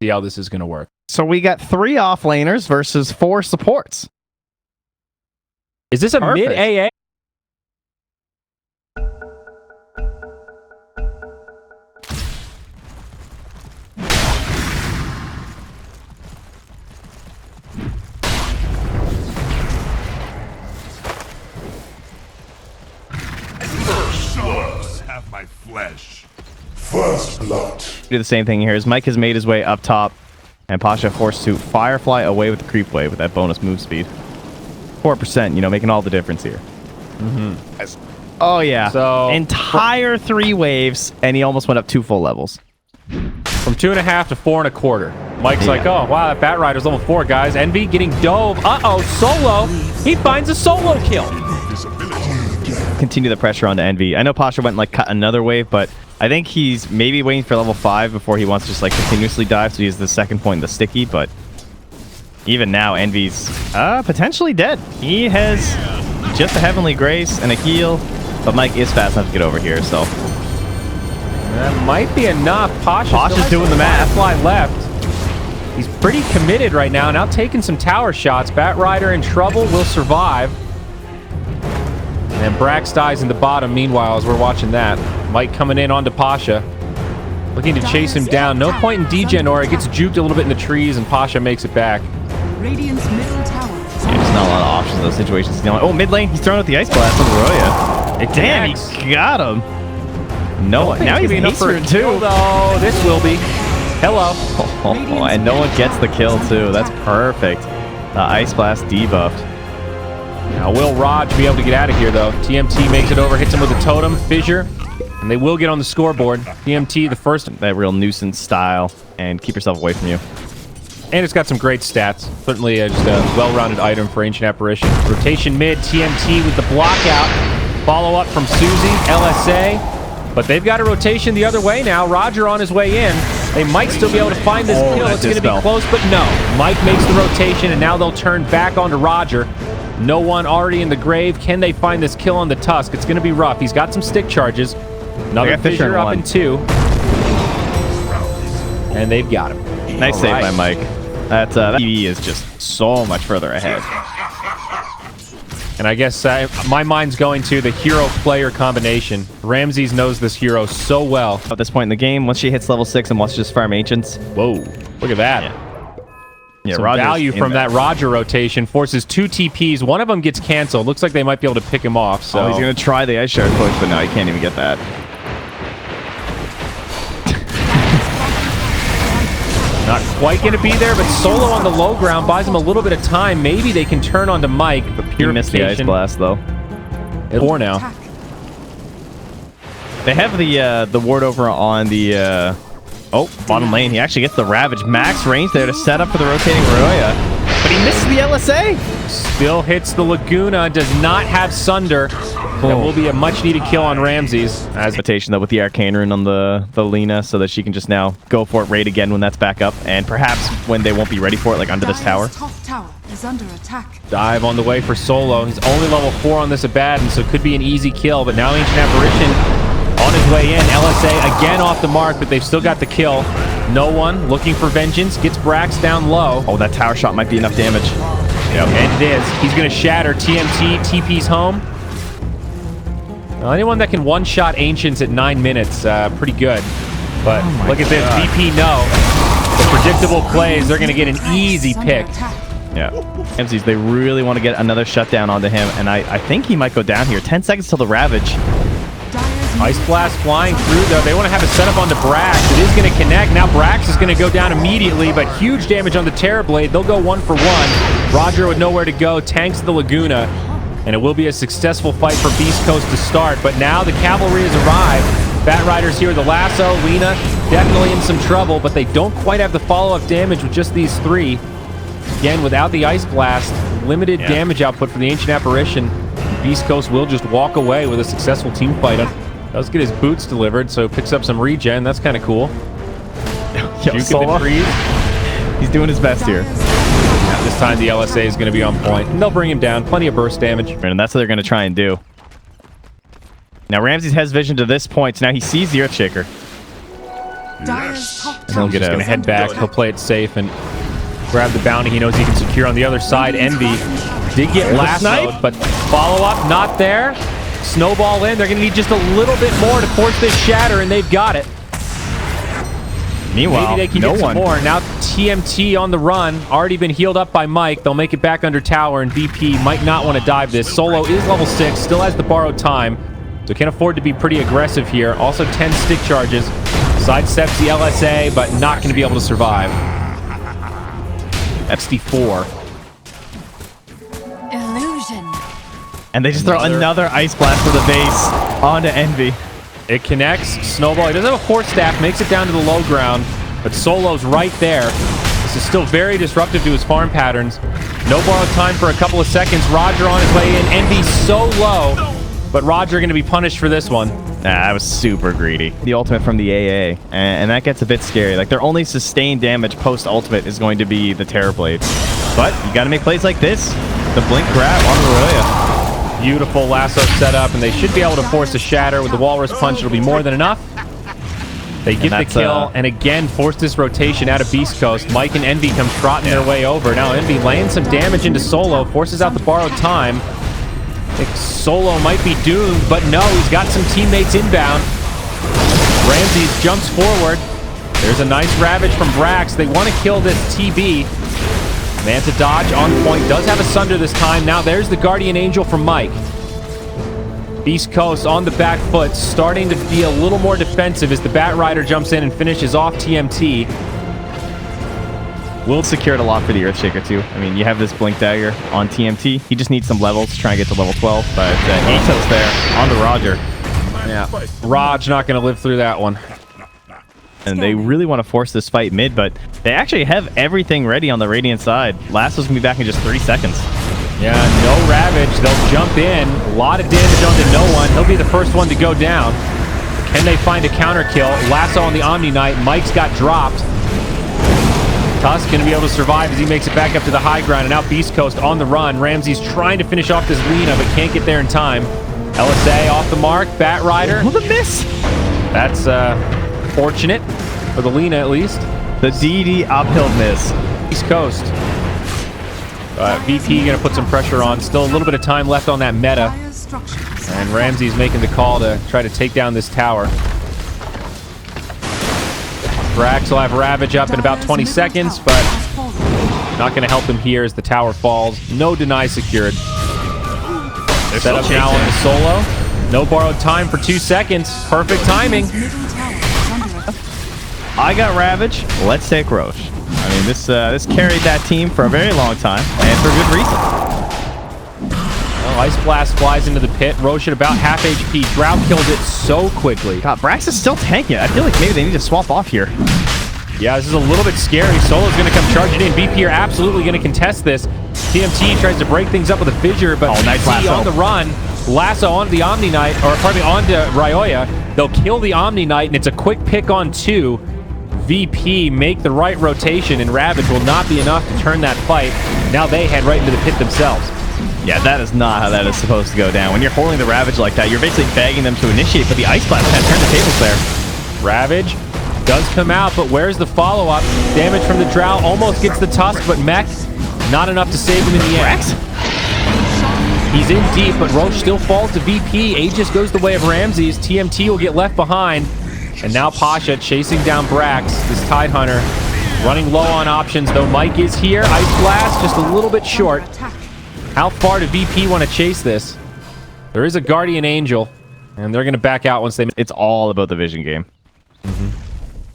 See how this is going to work. So we got 3 offlaners versus 4 supports. Is this a Perfect. mid-AA? Have my flesh. First blood. Do the same thing here as Mike has made his way up top, and Pasha forced to Firefly away with the creep wave with that bonus move speed. 4%, you know, making all the difference here. Oh yeah. So entire 3 waves, and he almost went up 2 full levels. From 2.5 to 4.25. Mike's like, oh wow, that Bat Rider's level 4, guys. Envy getting dove. Uh-oh, solo. He finds a solo kill. Continue the pressure onto Envy. I know Pasha went and like cut another wave, but I think he's maybe waiting for level 5 before he wants to just like continuously dive, so he has the second point in the sticky, but even now Envy's potentially dead. He has just a Heavenly Grace and a heal, but Mike is fast enough to get over here, so that might be enough. Pasha's doing the math. Fly left. He's pretty committed right now. Now taking some tower shots. Bat Rider in trouble, will survive. And Brax dies in the bottom meanwhile as we're watching that. Mike coming in onto Pasha. Looking to chase him down. No point in degen, or it gets juked a little bit in the trees and Pasha makes it back. Radiant's middle tower. Yeah, there's not a lot of options in those situations. Oh, mid lane, he's throwing out the Ice Blast on the Roya. Damn, he got him. No, now he's enough for it too. Oh, this will be. Hello. Oh, and no one gets the kill too. That's perfect. The Ice Blast debuffed. Now will Raj be able to get out of here though? TMT makes it over, hits him with a totem, fissure, and they will get on the scoreboard. TMT the first. That real nuisance style, and keep yourself away from you. And it's got some great stats. Certainly just a well-rounded item for Ancient Apparition. Rotation mid, TMT with the block out. Follow up from Susie, LSA. But they've got a rotation the other way now. Roger on his way in. They might still be able to find this kill. It's going to be close, but no. Mike makes the rotation, and now they'll turn back onto Roger. No one already in the grave. Can they find this kill on the Tusk? It's going to be rough. He's got some stick charges. Another fissure up in 2. And they've got him. Nice save by Mike. That EV is just so much further ahead. And I guess my mind's going to the hero-player combination. Ramses knows this hero so well. At this point in the game, once she hits level 6 and wants to just farm Ancients. Whoa, look at that. Yeah, some value from that Roger rotation. Forces 2 TPs. One of them gets canceled. Looks like they might be able to pick him off. So he's going to try the Ice Shard push, but no, he can't even get that. Not quite going to be there, but solo on the low ground buys him a little bit of time. Maybe they can turn onto Mike. But he missed the Ice Blast, though. Or now. They have the ward over on the... bottom lane. He actually gets the Ravage. Max range there to set up for the rotating Roya. But he misses the LSA. Still hits the Laguna. Does not have Sunder. That will be a much-needed kill on Ramses. As rotation, though, with the Arcane Rune on the Lina, so that she can just now go for it, raid again when that's back up, and perhaps when they won't be ready for it, like under this tower. Top tower is under attack. Dive on the way for solo. He's only level 4 on this Abaddon, so it could be an easy kill, but now Ancient Apparition on his way in. LSA again off the mark, but they've still got the kill. No one looking for vengeance. Gets Brax down low. Oh, that tower shot might be enough damage. Yep, and it is. He's going to shatter. TMT, TP's home. Well, anyone that can one-shot Ancients at 9 minutes, pretty good. But look at this. VP no. The predictable plays, they're going to get an easy pick. Yeah. MCs, they really want to get another shutdown onto him, and I think he might go down here. 10 seconds till the Ravage. Ice Blast flying through, though. They want to have it set up onto Brax. It is going to connect. Now Brax is going to go down immediately, but huge damage on the Terror Blade. They'll go 1 for 1. Roger with nowhere to go. Tanks the Laguna. And it will be a successful fight for Beast Coast to start. But now the cavalry has arrived. Bat Riders here with the lasso. Lina definitely in some trouble, but they don't quite have the follow-up damage with just these 3. Again, without the Ice Blast, limited damage output for the Ancient Apparition. Beast Coast will just walk away with a successful team fight. Does get his boots delivered, so picks up some regen. That's kind of cool. The trees. He's doing his best here. This time the LSA is going to be on point, and they'll bring him down. Plenty of burst damage. And that's what they're going to try and do. Now Ramses has vision to this point, so now he sees the Earthshaker. Dire's top He'll tower get He's a- going to head back. He'll play it safe and grab the bounty he knows he can secure on the other side. Envy did get lassoed, but follow-up not there. Snowball in. They're going to need just a little bit more to force this shatter, and they've got it. Meanwhile, Maybe they can no get some one. more. Now TMT on the run. Already been healed up by Mike. They'll make it back under tower, and VP might not want to dive this. Solo is level 6, still has the borrowed time, so can afford to be pretty aggressive here. Also 10 stick charges. Sidesteps the LSA, but not going to be able to survive. XD4. illusion. And they just throw another Ice Blast for the base onto Envy. It connects. Snowball, he doesn't have a force staff, makes it down to the low ground, but Solo's right there. This is still very disruptive to his farm patterns. No borrowed time for a couple of seconds. Roger on his way in. Envy so low, but Roger going to be punished for this one. I was super greedy. The ultimate from the AA, and that gets a bit scary. Like, their only sustained damage post-ultimate is going to be the Terror Blade. But you got to make plays like this. The blink grab on Roya. Beautiful lasso setup, and they should be able to force a shatter with the Walrus Punch. It'll be more than enough. They get the kill, and again, force this rotation out of Beast Coast. Mike and Envy come trotting their way over. Now Envy laying some damage into Solo, forces out the borrowed time. I think Solo might be doomed, but no, he's got some teammates inbound. Ramses jumps forward. There's a nice Ravage from Brax. They want to kill this TB. Manta dodge on point. Does have a Sunder this time. Now there's the Guardian Angel from Mike. Beast Coast on the back foot, starting to be a little more defensive as the Bat Rider jumps in and finishes off TMT. Will secured a lot for the Earthshaker too. I mean, you have this Blink Dagger on TMT. He just needs some levels to try and get to level 12, but Ato's there on the Roger. Yeah, Raj not going to live through that one. And they really want to force this fight mid, but they actually have everything ready on the Radiant side. Lasso's going to be back in just 3 seconds. Yeah, no Ravage. They'll jump in. A lot of damage onto no one. He'll be the first one to go down. Can they find a counter kill? Lasso on the Omni Knight. Mike's got dropped. Tusk going to be able to survive as he makes it back up to the high ground. And now Beast Coast on the run. Ramsey's trying to finish off this Lina, but can't get there in time. LSA off the mark. Bat Rider. Oh, the miss! That's fortunate for the Lina, at least. The DD uphill miss. East Coast. VP going to put some pressure on. Still a little bit of time left on that meta. Dire's structures. And Ramsey's making the call to try to take down this tower. Brax will have Ravage up in about 20 seconds, but not going to help him here as the tower falls. No deny secured. Set up now on the Solo. No borrowed time for 2 seconds. Perfect timing. Middle tower is under attack. I got Ravage. Let's take Roche. I mean, this carried that team for a very long time, and for good reason. Well, Ice Blast flies into the pit. Roche at about half HP. Drought kills it so quickly. God, Brax is still tanking it. I feel like maybe they need to swap off here. Yeah, this is a little bit scary. Solo's going to come charging in. VP are absolutely going to contest this. TMT tries to break things up with a fissure, but nice VP lasso. on the run. Lasso onto the Omni Knight, or pardon me, onto Ryoya. They'll kill the Omni Knight, and it's a quick pick on 2. VP make the right rotation, and Ravage will not be enough to turn that fight. Now they head right into the pit themselves. Yeah, that is not how that is supposed to go down. When you're holding the Ravage like that, you're basically begging them to initiate, but the Ice Blast kind of turned the tables there. Ravage does come out, but where's the follow-up? Damage from the Drow almost gets the Tusk, but Mech, not enough to save him in the end. He's in deep, but Roche still falls to VP. Aegis goes the way of Ramses. TMT will get left behind. And now Pasha chasing down Brax, this Tidehunter. Running low on options, though Mike is here. Ice Blast just a little bit short. How far do VP want to chase this? There is a Guardian Angel, and they're going to back out once they... It's all about the vision game.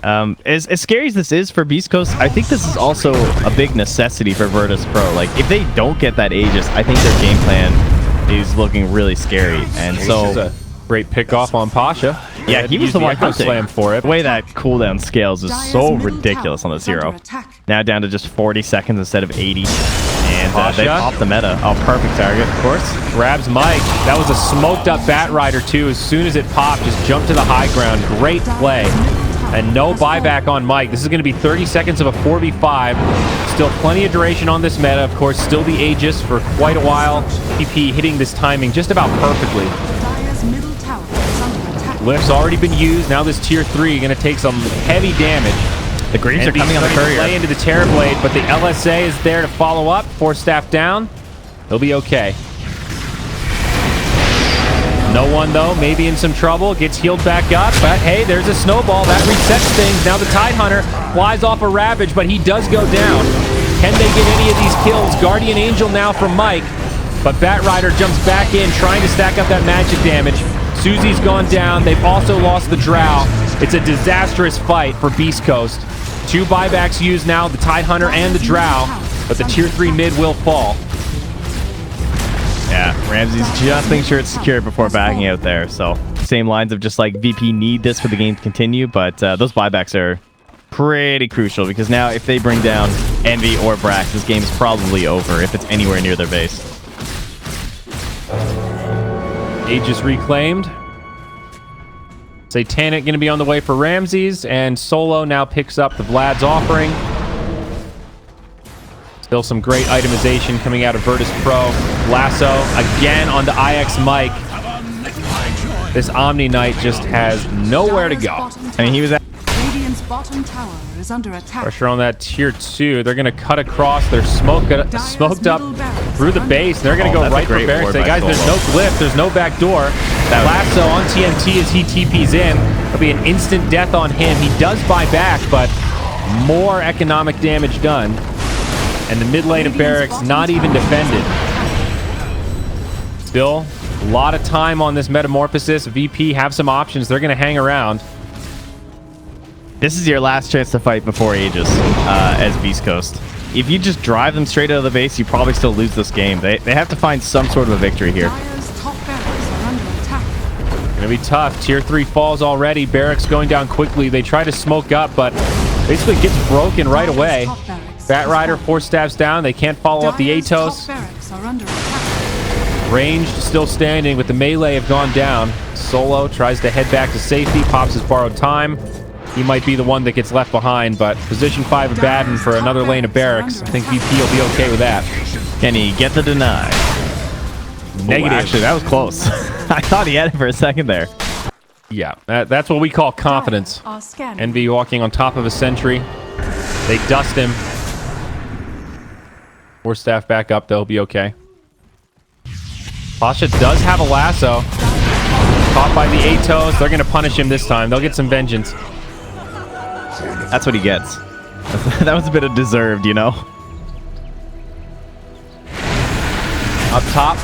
As scary as this is for Beast Coast, I think this is also a big necessity for Virtus.pro. Like, if they don't get that Aegis, I think their game plan is looking really scary. And so... This is a great pick-off on Pasha. Yeah, he was the one Echo hunting. Slam for it. The way that cooldown scales is Dire's so middle ridiculous on tower the is under zero. attack. Now down to just 40 seconds instead of 80. And Pasha. they popped the meta. Oh, perfect target, of course. Grabs Mike. That was a smoked-up Bat Rider, too. As soon as it popped, just jumped to the high ground. Great play. And no buyback on Mike. This is going to be 30 seconds of a 4v5. Still plenty of duration on this meta. Of course, still the Aegis for quite a while. PP hitting this timing just about perfectly. Dire's middle tower is under attack. Glyph's already been used. Now this tier 3 going to take some heavy damage. The Greaves are coming on the courier. Play into the Terrorblade, but the LSA is there to follow up. 4 staff down. He'll be okay. No one, though, maybe in some trouble. Gets healed back up, but hey, there's a snowball. That resets things. Now the Tidehunter flies off a Ravage, but he does go down. Can they get any of these kills? Guardian Angel now from Mike, but Batrider jumps back in, trying to stack up that magic damage. Susie's gone down. They've also lost the Drow. It's a disastrous fight for Beast Coast. 2 buybacks used now, the Tidehunter and the Drow, but the tier 3 mid will fall. Yeah, Ramsey's just making sure it's secure before backing out there. So same lines of just like VP need this for the game to continue, but those buybacks are pretty crucial because now if they bring down Envy or Brax, this game is probably over if it's anywhere near their base. Aegis reclaimed. Satanic going to be on the way for Ramses, and Solo now picks up the Vlad's offering. Still some great itemization coming out of Virtus.pro. Lasso again on the IX Mike. This Omni Knight just has nowhere to go. I mean, he was at Radiant's bottom tower is under attack. Pressure on that tier 2. They're going to cut across. They're smoked up through the base. They're going to go right for barracks. Say, guys, there's no glyph. There's no back door. Lasso on TNT as he TPs in. It'll be an instant death on him. He does buy back, but more economic damage done. And the mid lane of barracks not even defended. Still, a lot of time on this Metamorphosis. VP have some options. They're going to hang around. This is your last chance to fight before Aegis as Beast Coast. If you just drive them straight out of the base, you probably still lose this game. They have to find some sort of a victory here. Gonna be tough. Tier 3 falls already. Barracks going down quickly. They try to smoke up, but basically gets broken right away. Batrider 4 stabs down. They can't follow up the Atos. Ranged still standing, but the melee have gone down. Solo tries to head back to safety, pops his borrowed time. He might be the one that gets left behind, but position 5 of Baden for another lane of barracks. I think VP will be okay with that. Can he get the deny? Negative. Oh, actually, that was close. I thought he had it for a second there. Yeah, that's what we call confidence. Envy walking on top of a sentry. They dust him. 4 staff back up, they'll be okay. Pasha does have a lasso. Caught by the Atos. They're going to punish him this time. They'll get some vengeance. That's what he gets. That was a bit of deserved, you know? Up top,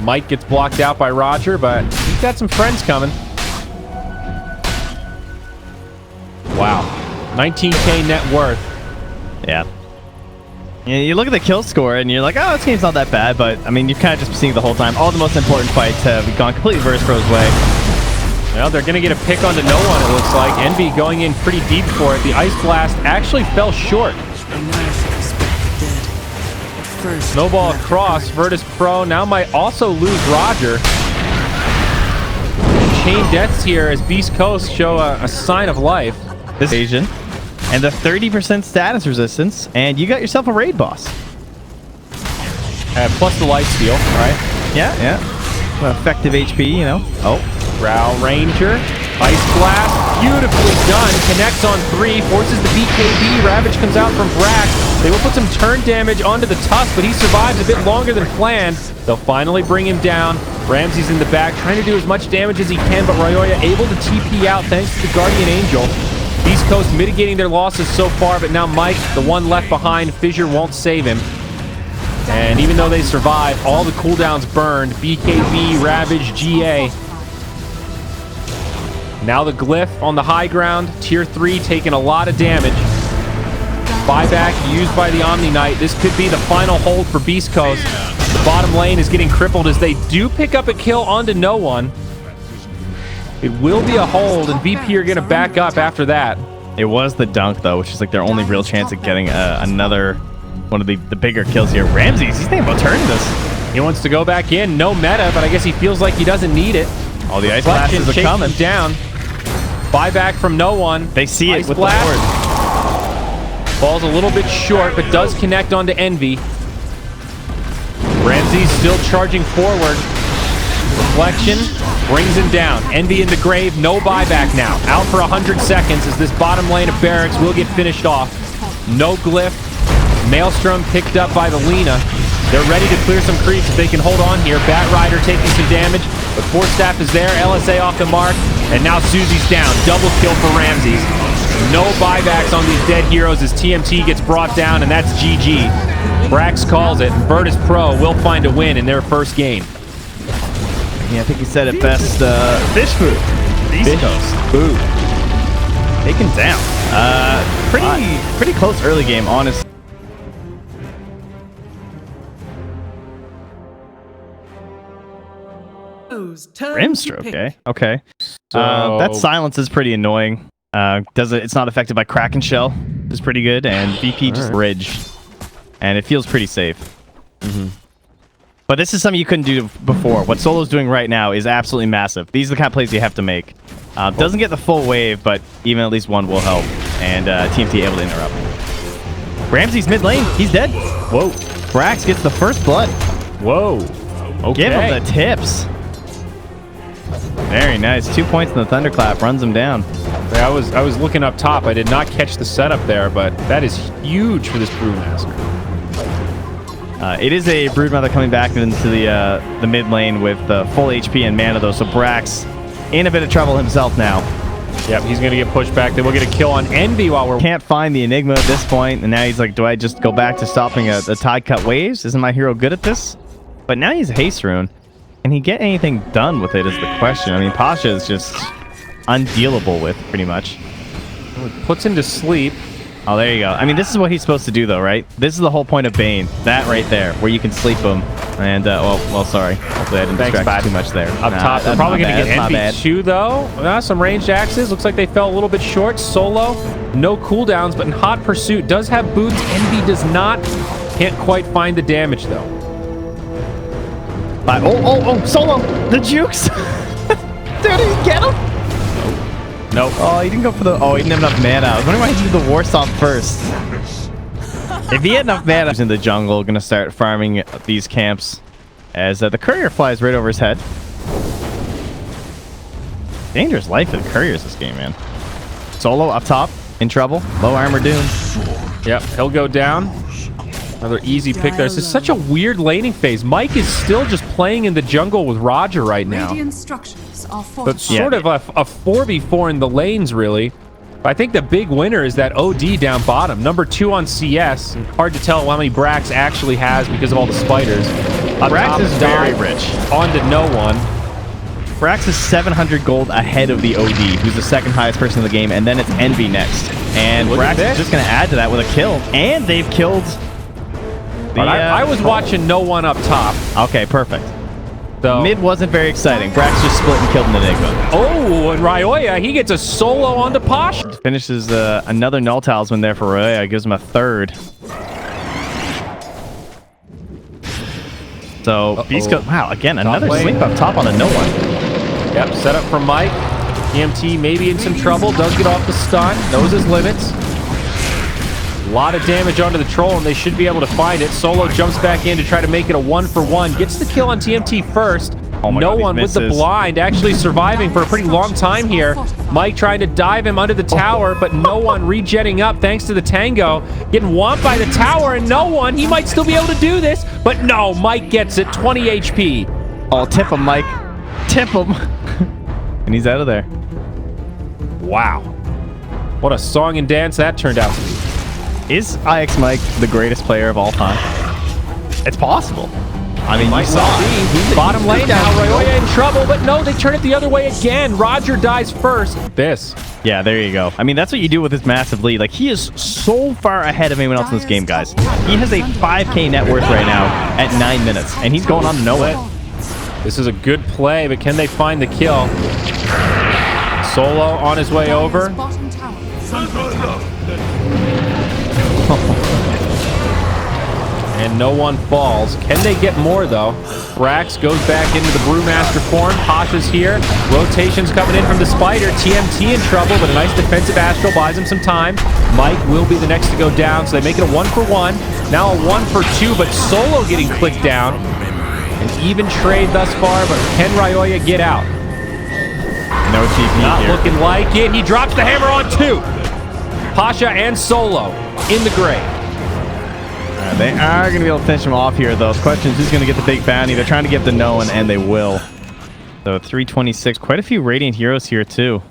Mike gets blocked out by Roger, but he's got some friends coming. Wow. 19K net worth. Yeah. You look at the kill score and you're like, oh, this game's not that bad, but I mean, you've kind of just been seeing the whole time. All the most important fights have gone completely Virtus.pro's way. Well, they're going to get a pick onto no one, it looks like. Envy going in pretty deep for it. The Ice Blast actually fell short. Snowball across. Virtus.pro now might also lose Roger. Chain deaths here as Beast Coast show a sign of life. This Asian. And the 30% status resistance, and you got yourself a raid boss. Plus the lifesteal, right? Yeah, yeah. Well, effective HP, you know. Oh. Drow Ranger. Ice Blast. Beautifully done. Connects on 3. Forces the BKB. Ravage comes out from Brax. They will put some turn damage onto the Tusk, but he survives a bit longer than planned. They'll finally bring him down. Ramsey's in the back, trying to do as much damage as he can, but Ryoya able to TP out thanks to the Guardian Angel. Beast Coast mitigating their losses so far, but now Mike, the one left behind, Fissure won't save him. And even though they survive, all the cooldowns burned. BKB, Ravage, GA. Now the Glyph on the high ground. Tier 3 taking a lot of damage. Buyback used by the Omni Knight. This could be the final hold for Beast Coast. The bottom lane is getting crippled as they do pick up a kill onto no one. It will be a hold, and VP are going to back up after that. It was the dunk, though, which is like their only real chance at getting another one of the bigger kills here. Ramses, he's thinking about turning this. He wants to go back in. No meta, but I guess he feels like he doesn't need it. All the ice blasts are coming down. Buyback from no one. They see ice it with blast. the board. Falls a little bit short, but does connect onto Envy. Ramses still charging forward. Reflection. brings him down. Envy in the grave, no buyback now. Out for 100 seconds as this bottom lane of Barracks will get finished off. No glyph. Maelstrom picked up by the Lina. They're ready to clear some creeps if they can hold on here. Bat Rider taking some damage, but Force Staff is there. LSA off the mark, and now Susie's down. Double kill for Ramses. No buybacks on these dead heroes as TMT gets brought down, and that's GG. Brax calls it, and Virtus.pro will find a win in their first game. Yeah, I think he said it best. Fish food. Beastcoast. Food. Taken down. Pretty close early game, honestly. Rimstroke, okay. So That silence is pretty annoying. It's not affected by Kraken Shell. It's pretty good, and VP just bridge, and it feels pretty safe. But this is something you couldn't do before. What Solo's doing right now is absolutely massive. These are the kind of plays you have to make. Doesn't get the full wave, but even at least one will help, and TMT able to interrupt. Ramsey's mid lane. He's dead. Whoa. Brax gets the first blood. Whoa. Okay. Give him the tips. Very nice. 2 points in the Thunderclap. Runs him down. Yeah, I was looking up top. I did not catch the setup there, but that is huge for this Brewmaster. It is a Broodmother coming back into the mid lane with full HP and mana, though, so Brax in a bit of trouble himself now. Yep, he's going to get pushed back. Then we'll get a kill on Envy while we're... Can't find the Enigma at this point, and now he's like, do I just go back to stopping the Tide Cut waves? Isn't my hero good at this? But now he's Haste Rune. Can he get anything done with it is the question. I mean, Pasha is just undealable with, pretty much. Puts him to sleep. Oh, there you go. I mean, this is what he's supposed to do, though, right? This is the whole point of Bane. That right there, where you can sleep him. And, well, sorry. Hopefully I didn't distract you too much there. Up top, they're probably going to get Envy too, though. Some ranged axes. Looks like they fell a little bit short. Solo, no cooldowns, but in Hot Pursuit does have boots. Envy does not. Can't quite find the damage, though. Oh, Solo! The jukes! Did he get him? Nope. Oh, he didn't go for the... Oh, he didn't have enough mana. I was wondering why he did the Warsaw first. If he had enough mana, he's in the jungle, gonna start farming these camps as the courier flies right over his head. Dangerous life for the couriers this game, man. Solo up top, in trouble. Low armor doom. Yep, he'll go down. Another easy pick there. This is such a weird laning phase. Mike is still just playing in the jungle with Roger right now. But sort of a 4v4 in the lanes, really. I think the big winner is that OD down bottom. Number 2 on CS. Hard to tell how many Brax actually has because of all the spiders. Brax is very rich. On to no one. Brax is 700 gold ahead of the OD, who's the second highest person in the game, and then it's Envy next. And Brax is just going to add to that with a kill. And they've killed... I was watching no one up top. Okay, perfect. So, mid wasn't very exciting. Brax just split and killed an Enigma. Oh, and Ryoya, he gets a solo onto Posh. Finishes another Null Talisman there for Ryoya. Gives him a third. So, Beast goes... Wow, again, another sweep up top on a no one. Yep, set up for Mike. TMT maybe in some trouble. Does get off the stun. Knows his limits. A lot of damage onto the troll, and they should be able to find it. Solo jumps back in to try to make it a 1-for-1. Gets the kill on TMT first. No one with the blind, actually surviving for a pretty long time here. Mike trying to dive him under the tower, but no one regenning up thanks to the Tango. Getting whomped by the tower, and no one. He might still be able to do this, but no, Mike gets it. 20 HP. Oh, tip him, Mike. Tip him. And he's out of there. Wow. What a song and dance that turned out to be. Is IX Mike the greatest player of all time? It's possible. I mean, you saw it. Bottom lane now, Ryoya in trouble, but no, they turn it the other way again. Roger dies first. Yeah, there you go. I mean, that's what you do with this massive lead. Like, he is so far ahead of anyone else in this game, guys. He has a 5K net worth right now at 9 minutes, and he's going on to nowhere. This is a good play, but can they find the kill? Solo on his way over. And no one falls. Can they get more, though? Brax goes back into the Brewmaster form. Pasha's here. Rotation's coming in from the Spider. TMT in trouble, but a nice defensive Astral buys him some time. Mike will be the next to go down, so they make it a 1-for-1. Now a 1-for-2, but Solo getting clicked down. An even trade thus far, but can Ryoya get out? No TP Not here. looking like it. He drops the hammer on 2. Pasha and Solo in the grave. They are going to be able to finish him off here, though. The question is who's going to get the big bounty. They're trying to get the Noan, and they will. So 326. Quite a few Radiant heroes here, too.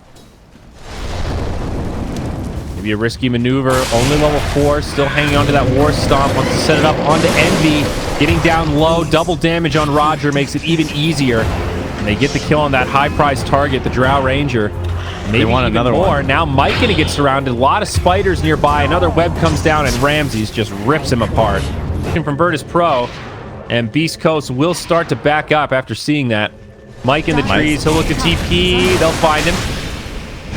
Maybe a risky maneuver. Only level 4. Still hanging onto that War Stomp. Wants to set it up onto Envy. Getting down low. Double damage on Roger makes it even easier. And they get the kill on that high-priced target, the Drow Ranger. Maybe want even another more. one. Now Mike gonna get surrounded. A lot of spiders nearby. Another web comes down and Ramses just rips him apart. From Virtus.pro, and Beast Coast will start to back up after seeing that. Mike in the trees. He'll look to TP. They'll find him.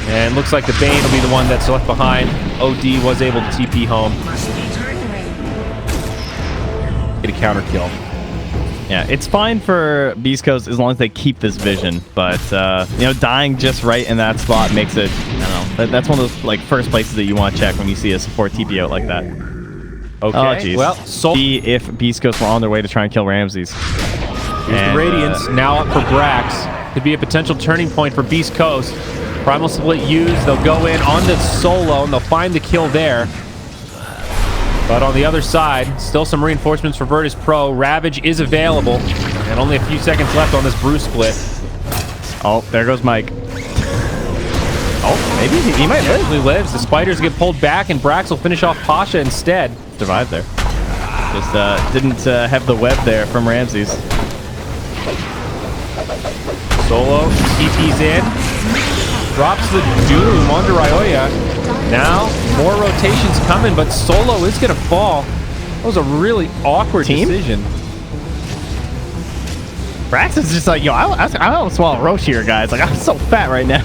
And looks like the Bane will be the one that's left behind. OD was able to TP home. Get a counter kill. Yeah, it's fine for Beast Coast as long as they keep this vision, but you know, dying just right in that spot makes it, I don't know, that's one of those like first places that you want to check when you see a support TP out like that. Okay, Oh, geez. well, see if Beast Coast were on their way to try and kill Ramses. Here's the Radiance, now up for Brax. Could be a potential turning point for Beast Coast. Primal Split used, they'll go in onto Solo, and they'll find the kill there. But on the other side, still some reinforcements for Virtus.pro. Ravage is available, and only a few seconds left on this Brew Split. Oh, there goes Mike. Oh, maybe he might live. He lives. The spiders get pulled back, and Brax will finish off Pasha instead. Survived there. Just didn't have the web there from Ramses. Solo TP's in. Drops the Doom onto Ryoya. Now, more rotations coming, but Solo is going to fall. That was a really awkward decision. Brax is just like, yo, I don't swallow roach here, guys. Like, I'm so fat right now.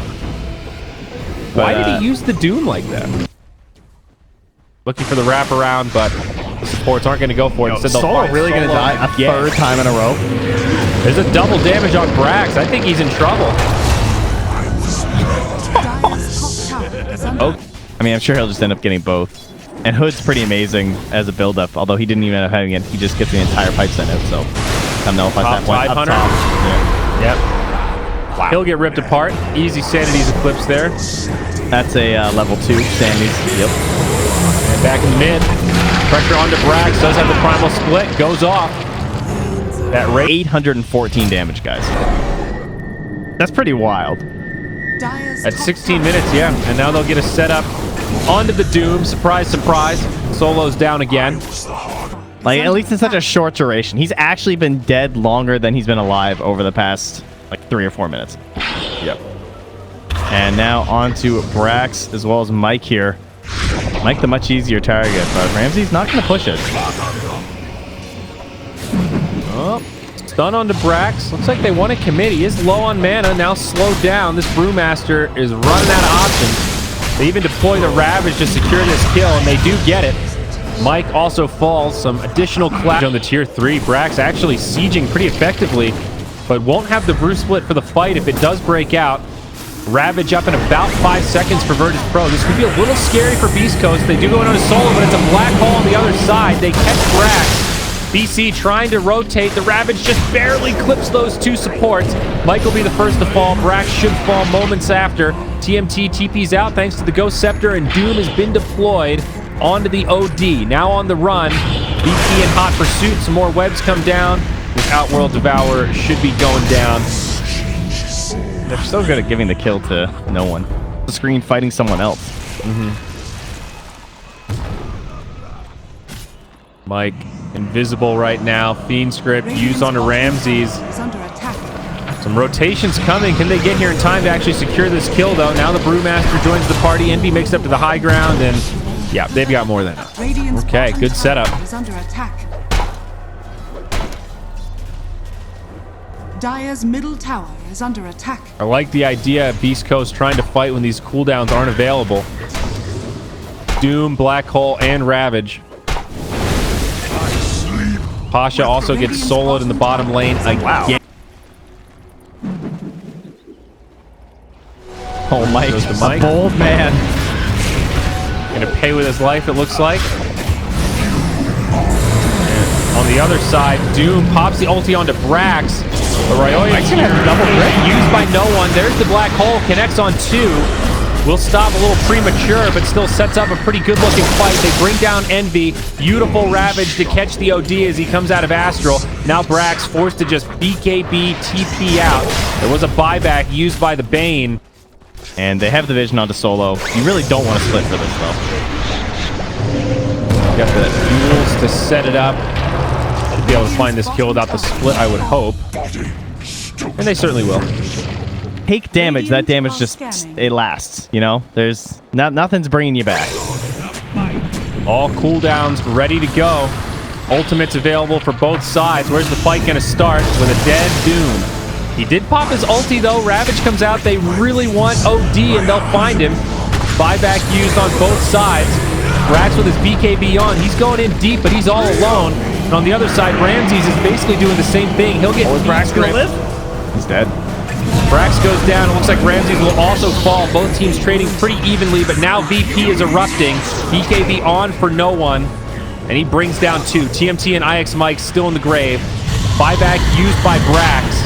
Why did he use the Doom like that? Looking for the wraparound, but the supports aren't going to go for it. Instead, they'll Solo find really going to die a third time in a row? There's a double damage on Brax. I think he's in trouble. Oh, I mean, I'm sure he'll just end up getting both. And Hood's pretty amazing as a build-up, although he didn't even end up having it. He just gets the entire pipe sent out, so I'm nullifies that point. Top Up 500? top. Yeah. Yep. Wow. He'll get ripped apart. Easy Sanity's eclipse there. That's a level 2 Sanity's. Yep. And back in the mid. Pressure onto Brax. Does have the primal split. Goes off. That rate. 814 damage, guys. That's pretty wild. At 16 minutes, yeah. And now they'll get a setup onto the Doom. Surprise, surprise. Solo's down again. Like, at least in such a short duration. He's actually been dead longer than he's been alive over the past, like, 3 or 4 minutes. Yep. And now on to Brax as well as Mike here. Mike the much easier target, but Ramsey's not going to push it. Oh, stun onto Brax. Looks like they want to commit. He is low on mana, now slowed down. This Brewmaster is running out of options. They even deploy the Ravage to secure this kill, and they do get it. Mike also falls. Some additional clash on the tier 3. Brax actually sieging pretty effectively, but won't have the Brew Split for the fight if it does break out. Ravage up in about 5 seconds for Virtus.pro. This could be a little scary for Beast Coast. They do go into Solo, but it's a black hole on the other side. They catch Brax. BC trying to rotate. The Ravage just barely clips those 2 supports. Mike will be the first to fall. Brax should fall moments after. TMT TP's out thanks to the Ghost Scepter, and Doom has been deployed onto the OD. Now on the run. BC in hot pursuit. Some more webs come down. This Outworld Devourer should be going down. They're so good at giving the kill to no one. The screen fighting someone else. Mike invisible right now. Fiend script used onto Ramses. Some rotations coming. Can they get here in time to actually secure this kill, though? Now the Brewmaster joins the party. Envy makes it up to the high ground, and yeah, they've got more than enough. Okay, good setup. Dire's middle tower is under attack. I like the idea of Beast Coast trying to fight when these cooldowns aren't available. Doom, Black Hole, and Ravage. Pasha also gets soloed in the bottom lane again. Wow. Oh, Mike, a bold man. Gonna pay with his life, it looks like. And on the other side, Doom pops the ulti onto Brax. But Ryoya's gonna have a double grip. used by no one. There's the black hole, connects on 2. Will stop a little premature, but still sets up a pretty good-looking fight. They bring down Envy. Beautiful Ravage to catch the OD as he comes out of Astral. Now Brax forced to just BKB TP out. There was a buyback used by the Bane. And they have the vision onto Solo. You really don't want to split for this, though. Got the duels to set it up. Should be able to find this kill without the split, I would hope. And they certainly will. Take damage, that damage just, it lasts, you know? There's, nothing's bringing you back. All cooldowns ready to go. Ultimates available for both sides. Where's the fight going to start? With a dead Doom. He did pop his ulti though. Ravage comes out. They really want OD and they'll find him. Buyback used on both sides. Brax with his BKB on. He's going in deep, but he's all alone. And on the other side, Ramses is basically doing the same thing. He'll get Brax gonna live? He's dead. Brax goes down. It looks like Ramses will also fall. Both teams trading pretty evenly, but now VP is erupting. BKB on for no one. And he brings down 2. TMT and IX Mike still in the grave. Buyback used by Brax.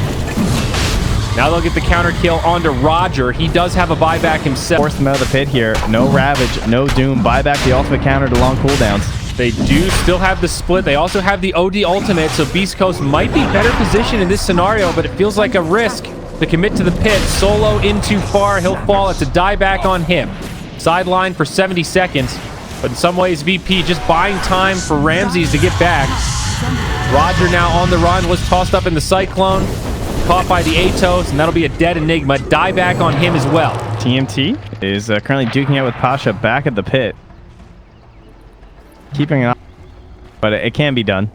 Now they'll get the counter kill onto Roger. He does have a buyback himself. Force them out of the pit here. No Ravage, no Doom. Buyback the ultimate counter to long cooldowns. They do still have the split. They also have the OD ultimate, so Beast Coast might be better positioned in this scenario, but it feels like a risk to commit to the pit. Solo in too far. He'll fall. It's a dieback on him. Sideline for 70 seconds. But in some ways, VP just buying time for Ramses to get back. Roger now on the run. Was tossed up in the Cyclone. Caught by the Atos, and that'll be a dead Enigma. Dieback on him as well. TMT is currently duking out with Pasha back at the pit. Keeping an eye, but it can be done.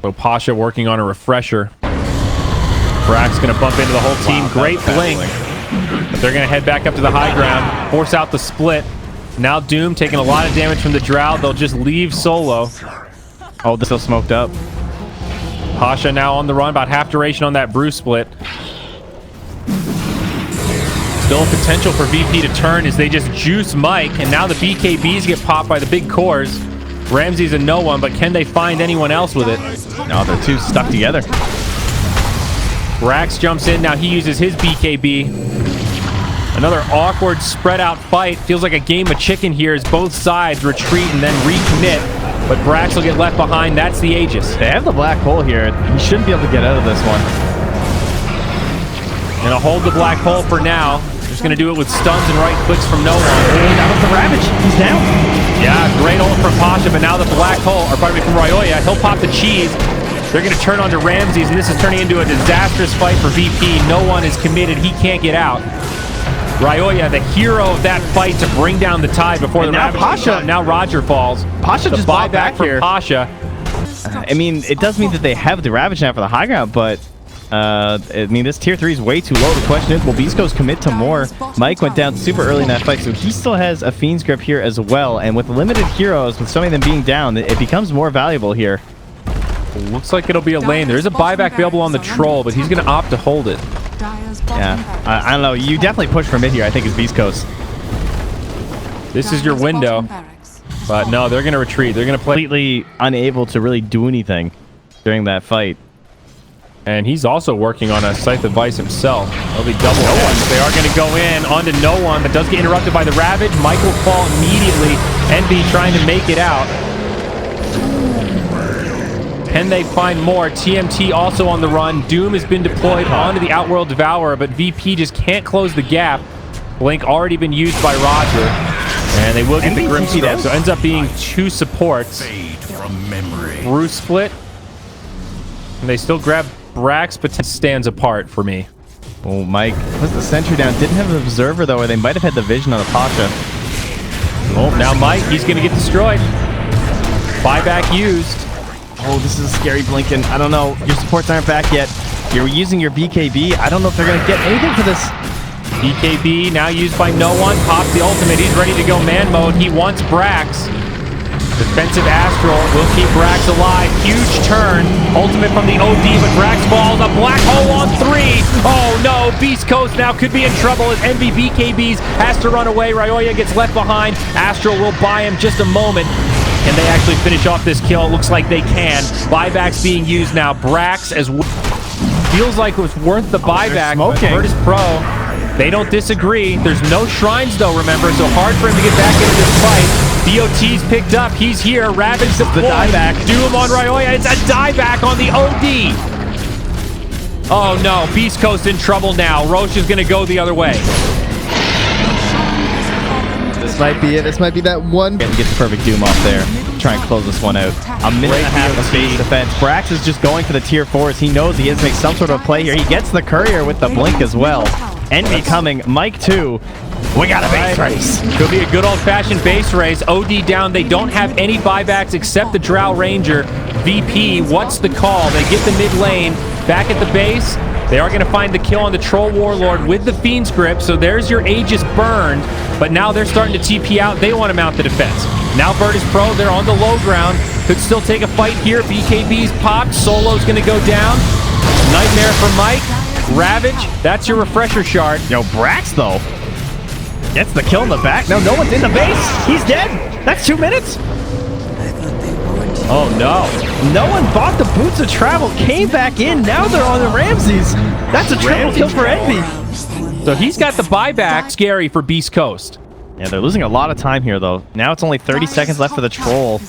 So Pasha working on a refresher. Brax going to bump into the whole team. Wow, great blink. But they're going to head back up to the high ground, force out the split. Now Doom taking a lot of damage from the Drow. They'll just leave Solo. Oh, they're still smoked up. Pasha now on the run, about half duration on that Brew split. Still a potential for VP to turn as they just juice Mike, and now the BKBs get popped by the big cores. Ramses and no one, but can they find anyone else with it? No, they're two stuck together. Brax jumps in, now he uses his BKB. Another awkward spread out fight. Feels like a game of chicken here as both sides retreat and then recommit. But Brax will get left behind. That's the Aegis. They have the black hole here. He shouldn't be able to get out of this one. Gonna hold the black hole for now. Just gonna do it with stuns and right clicks from no one. That was the Ravage. He's down. Yeah, great ult from Pasha, but now the black hole, or pardon me, from Ryoya. He'll pop the cheese. They're gonna turn onto Ramses, and this is turning into a disastrous fight for VP. No one is committed. He can't get out. Ryoya, the hero of that fight to bring down the tide before the now Ravage. Pasha. Now Roger falls. Pasha The just bought back from here. Pasha. I mean, it does mean that they have the Ravage now for the high ground, but I mean, this tier 3 is way too low. The question is, will Beast Coast commit to more? Mike went down super early in that fight, so he still has a Fiend's Grip here as well. And with limited heroes, with so many of them being down, it becomes more valuable here. Looks like it'll be a lane. There is a buyback available on the Troll, but he's going to opt to hold it. Yeah, I don't know. You definitely push for mid here, I think, is Beast Coast. This is your window. But no, they're going to retreat. They're going to play. Completely unable to really do anything during that fight. And he's also working on a Scythe of Vice himself. They'll be double edged. They are going to go in onto no one, but does get interrupted by the Ravage. Mike will fall immediately. Envy trying to make it out. Can they find more? TMT also on the run. Doom has been deployed onto the Outworld Devourer, but VP just can't close the gap. Blink already been used by Roger. And they will get the Grimstroke, so it ends up being 2 supports. Bruce split. And they still grab Brax, but stands apart for me. Oh, Mike was the sentry down. Didn't have an observer, though, or they might have had the vision on the Pasha. Oh, now Mike, he's going to get destroyed. Buyback used. Oh, this is scary, Blinken. I don't know. Your supports aren't back yet. You're using your BKB. I don't know if they're going to get anything for this. BKB now used by no one. Pops the ultimate. He's ready to go man mode. He wants Brax. Defensive Astral will keep Brax alive. Huge turn. Ultimate from the OD, but Brax falls. A black hole on 3. Oh no, Beast Coast now could be in trouble as Envy BKBs has to run away. Ryoya gets left behind. Astral will buy him just a moment. Can they actually finish off this kill? It looks like they can. Buybacks being used now. Brax as well. feels like it was worth the buyback. smoking. Virtus.pro, they don't disagree. There's no shrines, though, remember, so hard for him to get back into this fight. DOT's picked up. He's here. Ravage the dieback. Doom on Ryoya. It's a dieback on the OD. Oh, no. Beast Coast in trouble now. Roche is going to go the other way. This might be it. This might be that one. Get the perfect Doom off there. Try and close this one out. A minute and a half of base defense. Brax is just going for the tier 4s. He knows he has to make some sort of play here. He gets the courier with the blink as well. Envy coming. Mike 2. We got a base race. Could be a good old-fashioned base race. OD down. They don't have any buybacks except the Drow Ranger. VP, what's the call? They get the mid lane. Back at the base. They are going to find the kill on the Troll Warlord with the Fiend's Grip. So there's your Aegis burned. But now they're starting to TP out. They want to mount the defense. Now Virtus.pro, they're on the low ground. Could still take a fight here. BKB's popped. Solo's going to go down. Nightmare for Mike. Ravage, that's your refresher shard. Yo, Brax, though, gets the kill in the back. No one's in the base. He's dead. That's 2 minutes. Oh, no. No one bought the boots of travel, came back in. Now they're on the Ramses. That's a triple kill for Envy. So he's got the buyback. Scary for Beast Coast. Yeah, they're losing a lot of time here, though. Now it's only 30 seconds left for the Troll.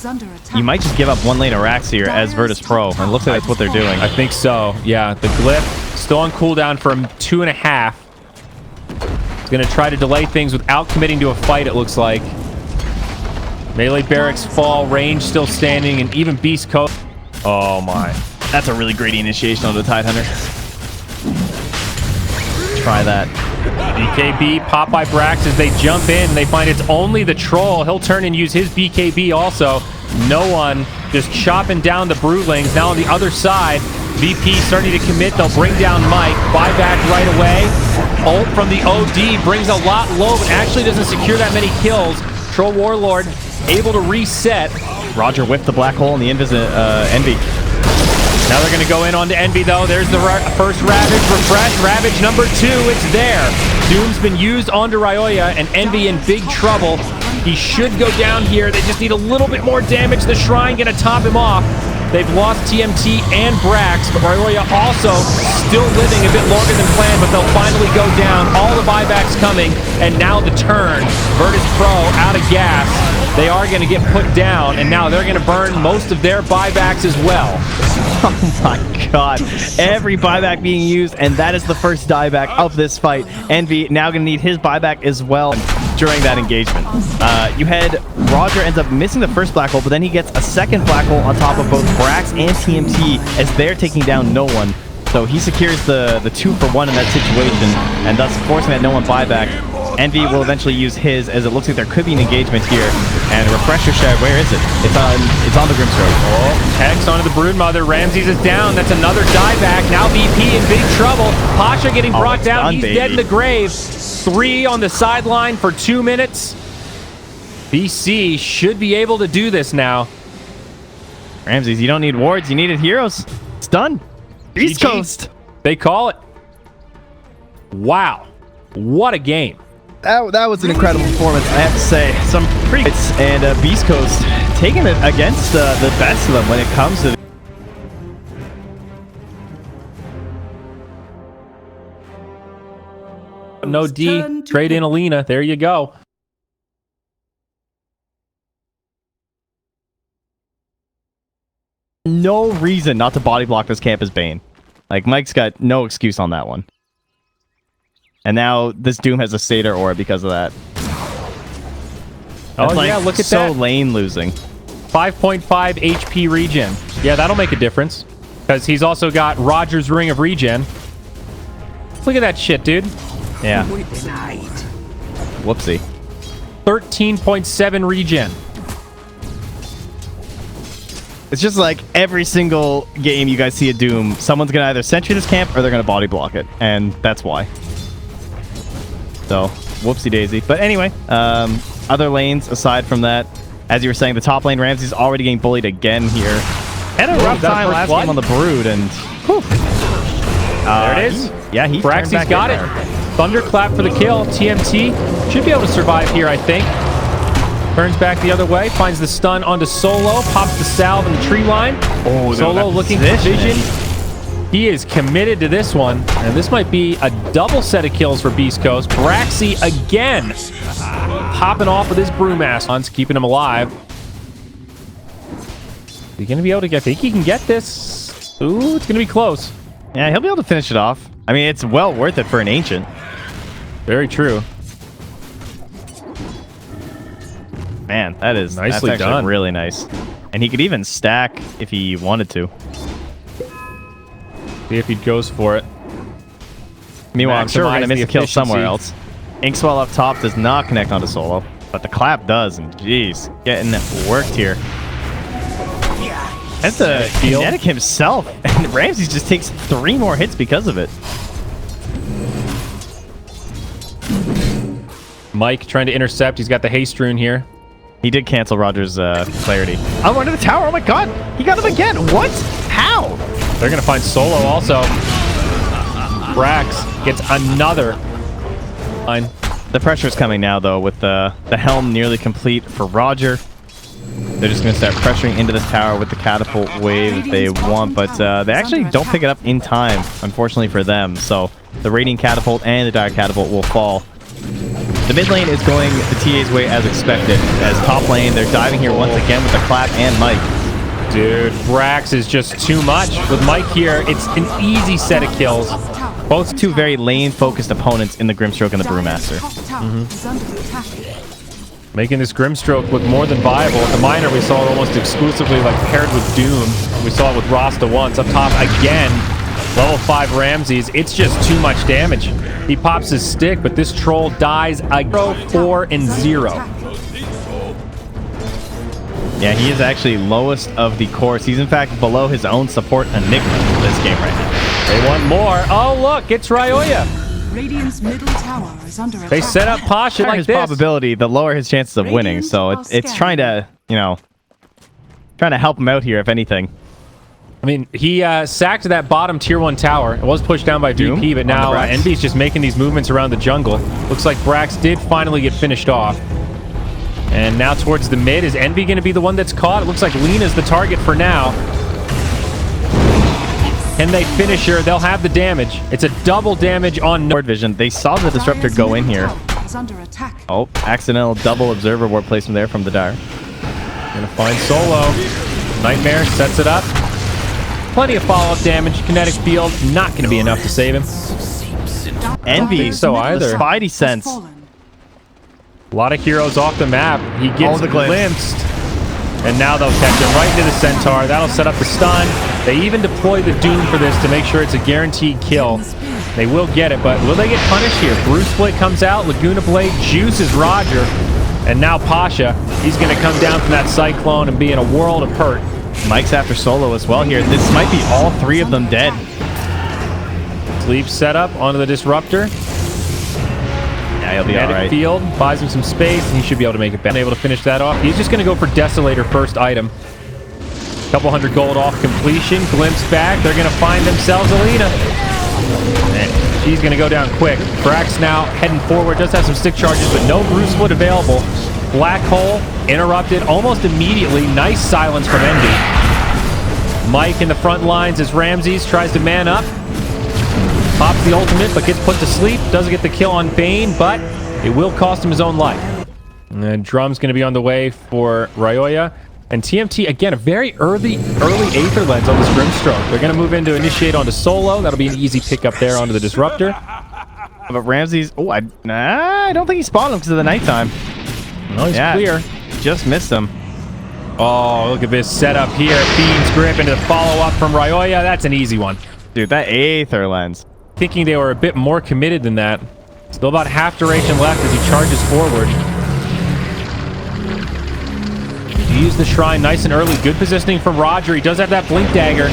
You might just give up one lane of Rax here as Virtus.pro, and it looks like that's what they're doing. I think so. Yeah, the Glyph still on cooldown for 2.5. He's going to try to delay things without committing to a fight, it looks like. Melee barracks fall, range still standing, and even Beast Coast. Oh, my. That's a really greedy initiation on the Tidehunter. Try that. BKB, pop by Brax as they jump in. They find it's only the Troll. He'll turn and use his BKB also. No one just chopping down the Broodlings. Now on the other side, VP starting to commit. They'll bring down Mike. Buyback right away. Ult from the OD brings a lot low, but actually doesn't secure that many kills. Troll Warlord able to reset. Roger whipped the black hole in the Envy. Now they're going to go in onto Envy, though. There's the first Ravage refresh. Ravage number 2, it's there. Doom's been used onto Ryoya, and Envy in big trouble. He should go down here. They just need a little bit more damage. The Shrine going to top him off. They've lost TMT and Brax, but Ryoya also still living a bit longer than planned, but they'll finally go down. All the buybacks coming, and now the turn. Virtus.pro out of gas. They are going to get put down, and now they're going to burn most of their buybacks as well. Oh my god. Every buyback being used, and that is the first dieback of this fight. Envy now going to need his buyback as well during that engagement. You had Roger ends up missing the first black hole, but then he gets a second black hole on top of both Brax and TMT as they're taking down no one. So he secures the 2-for-1 in that situation, and thus forcing that no one buyback. Envy will eventually use his, as it looks like there could be an engagement here. And refresher shard, where is it? It's on the Grimstroke. Oh, Hex onto the Broodmother. Ramses is down. That's another dieback. Now VP in big trouble. Pasha getting brought down. Done, He's baby. dead in the grave. 3 on the sideline for 2 minutes. BC should be able to do this now. Ramses, you don't need wards, you needed heroes. It's done. East GG. Coast. They call it. Wow. What a game. That was an incredible performance. I have to say, some pretty good. And Beast Coast taking it against the best of them when it comes to No D. Trade in Alina. There you go. no reason not to body block this camp as Bane. Like, Mike's got no excuse on that one. And now this Doom has a Satyr aura because of that. Oh, That's yeah, look at so that. lane losing. 5.5 HP regen. Yeah, that'll make a difference. Because he's also got Roger's Ring of Regen. Look at that shit, dude. Yeah. Whoopsie. 13.7 regen. It's just like every single game you guys see a Doom, someone's going to either sentry this camp or they're going to body block it. And that's why. So, whoopsie daisy. But anyway, other lanes aside from that, as you were saying, the top lane Ramsey's already getting bullied again here. Had a rough that time first last blood? game on the Brood, and whew. There it is. He Braxy's got it. Thunderclap for the kill. TMT should be able to survive here, I think. Turns back the other way. Finds the stun onto Solo. Pops the salve in the tree line. Oh, Solo looking for vision. He is committed to this one, and this might be a double set of kills for Beast Coast. Braxy again, popping off with his Brewmaster, keeping him alive. Is he going to be able to get? I think he can get this. Ooh, it's going to be close. Yeah, he'll be able to finish it off. I mean, it's well worth it for an Ancient. Very true. Man, that's Nicely actually done. really nice. And he could even stack if he wanted to. See if he goes for it. Meanwhile, I'm sure we're going to Maximize miss the a kill somewhere efficiency. else. Inkswell up top does not connect onto Solo, but the clap does, and jeez, getting worked here. That's the kinetic himself, and Ramses just takes 3 more hits because of it. Mike trying to intercept. He's got the haste rune here. He did cancel Roger's clarity. I'm under the tower. Oh my god, he got him again. What? How? They're going to find Solo also. Brax gets another line. The pressure's coming now, though, with the helm nearly complete for Roger. They're just going to start pressuring into this tower with the catapult wave if they want, but they actually don't pick it up in time, unfortunately for them. So the Radiant Catapult and the Dire Catapult will fall. The mid lane is going the TA's way as expected. As top lane, they're diving here once again with the Clap and Mike. Dude, Brax is just too much. With Mike here, it's an easy set of kills. Both 2 very lane-focused opponents in the Grimstroke and the Brewmaster. Making this Grimstroke look more than viable. At the minor, we saw it almost exclusively like paired with Doom. We saw it with Rasta once. Up top again, level 5 Ramses. It's just too much damage. He pops his stick, but this troll dies a 4 and 0. Yeah, he is actually lowest of the course. He's in fact below his own support Enigma in this game right now. They want more. Oh, look, it's Ryoya. Radiant's middle tower is under attack. They set up Pasha like his this. probability, the lower his chances of winning. So it's trying to, you know, trying to help him out here, if anything. I mean, he sacked that bottom tier 1 tower. It was pushed down by Doom VP, but on the now Brax. Envy's just making these movements around the jungle. Looks like Brax did finally get finished off. And now towards the mid, is Envy going to be the one that's caught? It looks like Lena's the target for now. Can they finish her? They'll have the damage. It's a double damage on Nord Vision. They saw the Disruptor go in here. Oh, accidental double Observer Ward placement there from the Dire. Gonna find Solo. Nightmare sets it up. Plenty of follow-up damage. Kinetic Field, not going to be enough to save him. Envy, so either. the Spidey sense. A lot of heroes off the map. He gets the glimpsed. And now they'll catch him right into the Centaur. That'll set up the stun. They even deploy the Doom for this to make sure it's a guaranteed kill. They will get it, but will they get punished here? Bruce Split comes out. Laguna Blade juices Roger. And now Pasha. He's going to come down from that Cyclone and be in a world of hurt. Mike's after Solo as well here. This might be all 3 of them dead. Sleep setup onto the Disruptor. Yeah, he'll be Kinetic alright. Field buys him some space, and he should be able to make it back. Able to finish that off. He's just going to go for Desolator first item. Couple hundred gold off completion. Glimpse back. They're going to find themselves Alina. And she's going to go down quick. Brax now heading forward. Does have some stick charges, but no Bruce Wood available. Black Hole interrupted almost immediately. Nice silence from Envy. Mike in the front lines as Ramses tries to man up. Pops the ultimate, but gets put to sleep. Doesn't get the kill on Bane, but it will cost him his own life. And Drum's going to be on the way for Ryoya. And TMT, again, a very early Aether Lens on this Grimstroke. They're going to move into Initiate onto Solo. That'll be an easy pickup there onto the Disruptor. But Ramses, oh, I don't think he spawned him because of the nighttime. No, he's clear. Just missed him. Oh, look at this setup here. Fiend's Grip into the follow-up from Ryoya. That's an easy one. Dude, that Aether Lens. Thinking they were a bit more committed than that. Still about half duration left as he charges forward. He used the Shrine nice and early. Good positioning from Roger. He does have that Blink Dagger.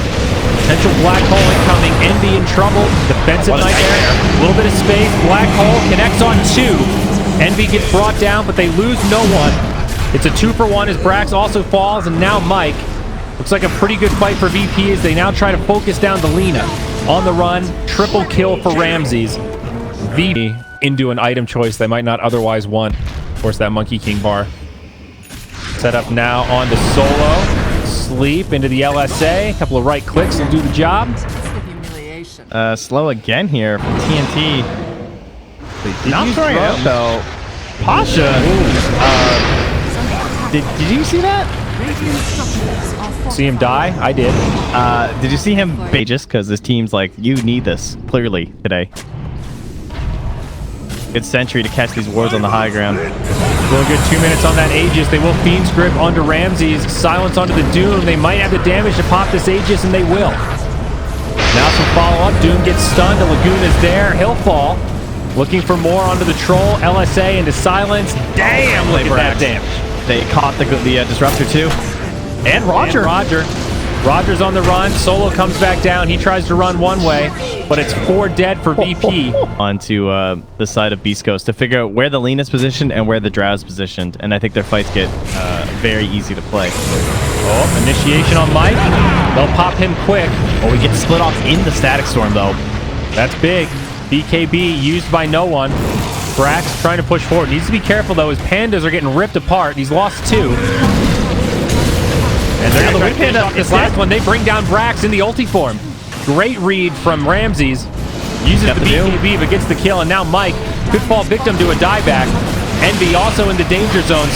Potential Black Hole incoming. Envy in trouble. Defensive Nightmare. A little bit of space. Black Hole connects on 2. Envy gets brought down, but they lose no one. It's a 2-for-1 as Brax also falls, and now Mike. Looks like a pretty good fight for VP as they now try to focus down the Lena. On the run, triple kill for Ramses. VP into an item choice they might not otherwise want. Of course, that Monkey King bar. Set up now onto Solo. Sleep into the LSA. A couple of right clicks will do the job. slow again here from TNT. Not throwing it out though. Pasha. Did you see that? See him die? I did. Did you see him Aegis? Because this team's like, you need this clearly today. Good sentry to catch these wards on the high ground. Real good 2 minutes on that Aegis. They will Fiend's Grip onto Ramses. Silence onto the Doom. They might have the damage to pop this Aegis, and they will. Now some follow-up. Doom gets stunned. The Lagoon is there. He'll fall. Looking for more onto the Troll. LSA into Silence. Damn, look at that damage. They caught the Disruptor too. And Roger. Roger's on the run. Solo comes back down. He tries to run one way, but it's 4 dead for VP. Onto the side of Beast Coast to figure out where the Lean is positioned and where the Drow is positioned. And I think their fights get very easy to play. Oh, initiation on Mike. They'll pop him quick. Oh, we get split off in the Static Storm though. That's big. BKB used by no one. Brax trying to push forward. Needs to be careful though. His pandas are getting ripped apart. He's lost 2. And they're going to finish off this last one. They bring down Brax in the ulti form. Great read from Ramses. Uses the BKB but gets the kill. And now Mike could fall victim to a dieback. Envy also in the danger zone.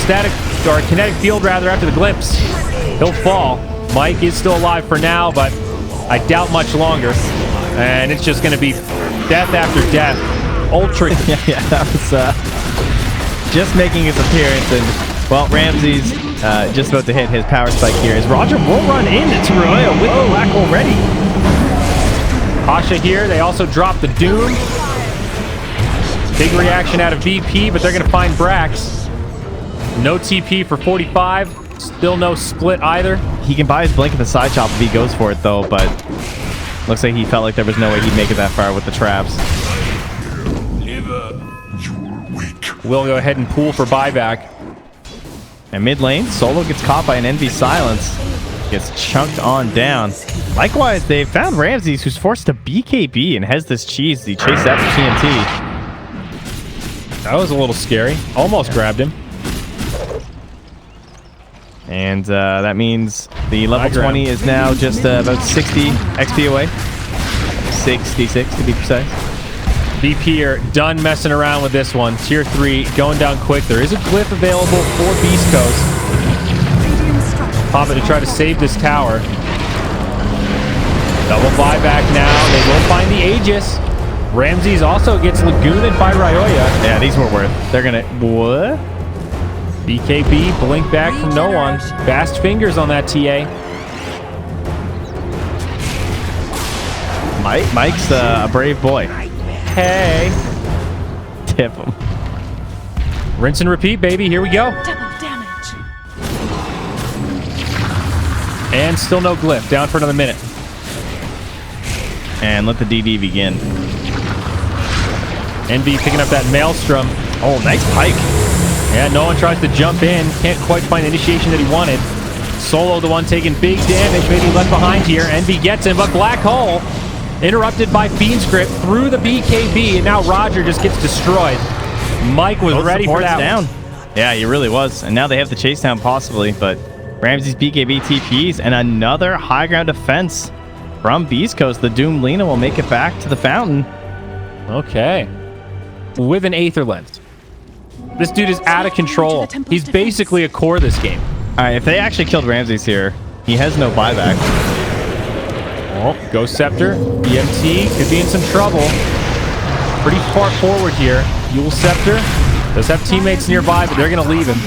Kinetic field rather after the glimpse. He'll fall. Mike is still alive for now, but I doubt much longer. And it's just going to be death after death. Ultra. yeah, that was just making his appearance. And, well, Ramses just about to hit his power spike here as Roger will run into Royal with the black hole ready. Pasha here. They also drop the Doom. Big reaction out of VP, but they're going to find Brax. No TP for 45. Still no split either. He can buy his blink at the side chop if he goes for it, though, but looks like he felt like there was no way he'd make it that far with the traps. We'll go ahead and pool for buyback. And mid lane, Solo gets caught by an Envy Silence. Gets chunked on down. Likewise, they found Ramses, who's forced to BKB and has this cheese. He chased after TNT. That was a little scary. Almost grabbed him. And that means the level 20 is now just about 60 XP away. 66 to be precise. VP are done messing around with this one. Tier 3 going down quick. There is a glyph available for Beast Coast. Papa to try to save this tower. Double buyback now. They will find the Aegis. Ramses also gets Lagooned by Ryoya. Yeah, these were worth. They're gonna... What? BKB, blink back from no one. Fast fingers on that TA. Mike's a brave boy. Hey. Tip him. Rinse and repeat, baby. Here we go. Double damage. And still no glyph. Down for another minute. And let the DD begin. Envy picking up that Maelstrom. Oh, nice pike. Yeah, no one tries to jump in. Can't quite find the initiation that he wanted. Solo the one taking big damage. Maybe left behind here. Envy gets him, but Black Hole interrupted by Fiend's Grip through the BKB, and now Roger just gets destroyed. Mike was ready for that down. Yeah, he really was. And now they have the chase down possibly, but Ramses BKB TPs and another high ground defense from Beast Coast. The Doom Lena will make it back to the fountain. Okay. With an Aether Lens. This dude is out of control. He's basically a core this game. All right, if they actually killed Ramses here, he has no buyback. Oh, Ghost Scepter. EMT could be in some trouble. Pretty far forward here. Yule Scepter does have teammates nearby, but they're going to leave him.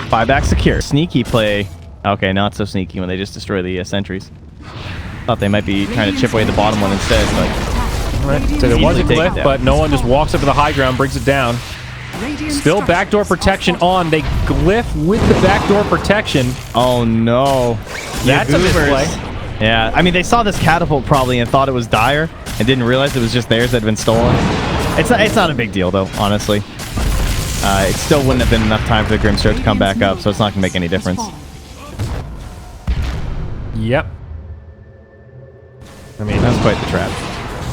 Buyback secure. Sneaky play. Okay, not so sneaky when they just destroy the sentries. Thought they might be trying to chip away the bottom one instead, but... Right. So there was a glyph, but no one just walks up to the high ground, brings it down. Still backdoor protection on. They glyph with the backdoor protection. Oh no. That's a misplay. Yeah, I mean, they saw this catapult probably and thought it was dire and didn't realize it was just theirs that had been stolen. It's not a big deal though, honestly. It still wouldn't have been enough time for the Grimstroke to come back up, so it's not going to make any difference. Yep. I mean, that's quite the trap.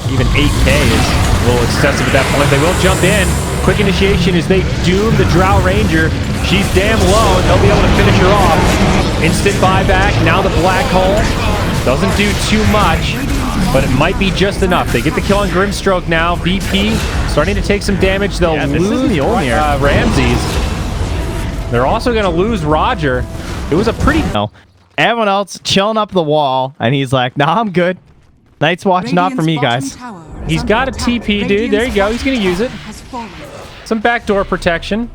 Even 8K is a little excessive at that point. They will jump in. Quick initiation as they doom the Drow Ranger. She's damn low, and they'll be able to finish her off. Instant buyback. Now the Black Hole. Doesn't do too much, but it might be just enough. They get the kill on Grimstroke now. VP starting to take some damage. They'll lose Ramses. They're also going to lose Roger. It was a pretty... Everyone else chilling up the wall, and he's like, nah, I'm good. Night's Watch, not for me, guys. He's got a TP, dude. There you go. He's going to use it. Some backdoor protection.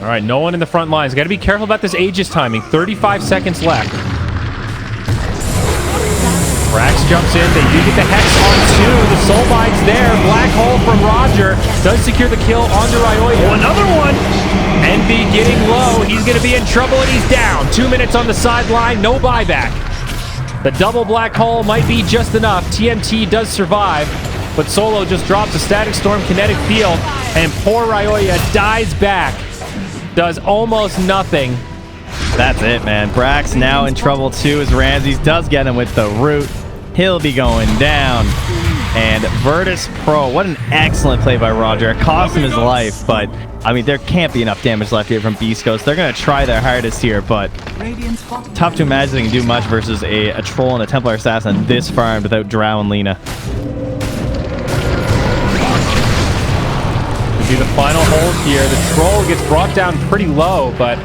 All right, no one in the front lines. Got to be careful about this Aegis timing. 35 seconds left. Brax jumps in. They do get the Hex on 2. The Soul Bide's there. Black Hole from Roger. Does secure the kill onto Ryoya. Oh, another one. Envy getting low. He's going to be in trouble, and he's down. 2 minutes on the sideline. No buyback. The double Black Hole might be just enough. TMT does survive, but Solo just drops a Static Storm Kinetic Field, and poor Ryoya dies back. Does almost nothing. That's it, man. Brax now in trouble too as Ramses does get him with the root. He'll be going down. And Virtus.pro, what an excellent play by Roger. It cost him his life, but I mean, there can't be enough damage left here from Beast Coast. They're going to try their hardest here, but tough to imagine they can do much versus a Troll and a Templar Assassin this farm without Drow and Lina. Do the final hold here. The Troll gets brought down pretty low, but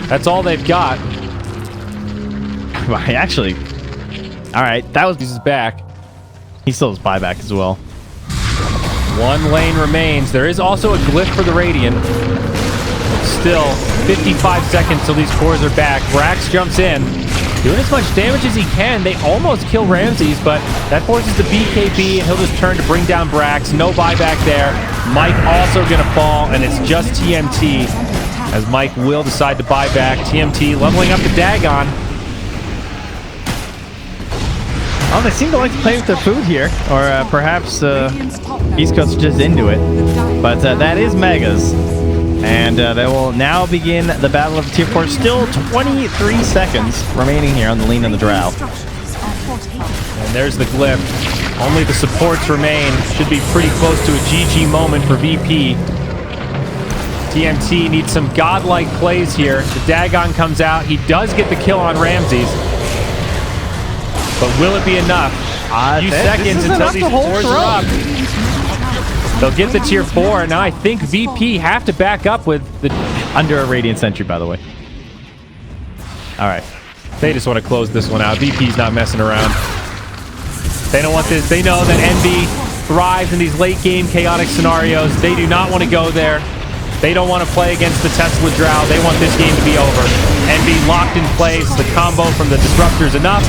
that's all they've got. Actually, all right, that was... He's back. He still has buyback as well. One lane remains. There is also a glyph for the Radiant. Still, 55 seconds till these cores are back. Brax jumps in, doing as much damage as he can. They almost kill Ramses, but that forces the BKB, and he'll just turn to bring down Brax. No buyback there. Mike also going to fall, and it's just TMT, as Mike will decide to buy back. TMT leveling up the Dagon. Oh, they seem to like to play with their food here, or perhaps East Coast is just into it. But that is Megas, and they will now begin the battle of Tier 4. Still 23 seconds remaining here on the Lean and the Drow. And there's the glyph. Only the supports remain. Should be pretty close to a GG moment for VP. TMT needs some godlike plays here. The Dagon comes out. He does get the kill on Ramses. But will it be enough? A few seconds until these cores are up. They'll get the Tier 4. Now I think VP have to back up with the... Under a Radiant Sentry, by the way. All right. They just want to close this one out. VP's not messing around. They don't want this. They know that Envy thrives in these late-game chaotic scenarios. They do not want to go there. They don't want to play against the Tesla Drow. They want this game to be over. Envy locked in place. The combo from the Disruptor's enough.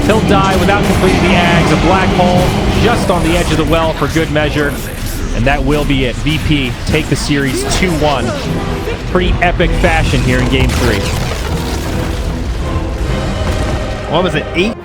He'll die without completing the Ags. A Black Hole just on the edge of the well for good measure. And that will be it. VP take the series 2-1. Pretty epic fashion here in Game 3. What was it? 8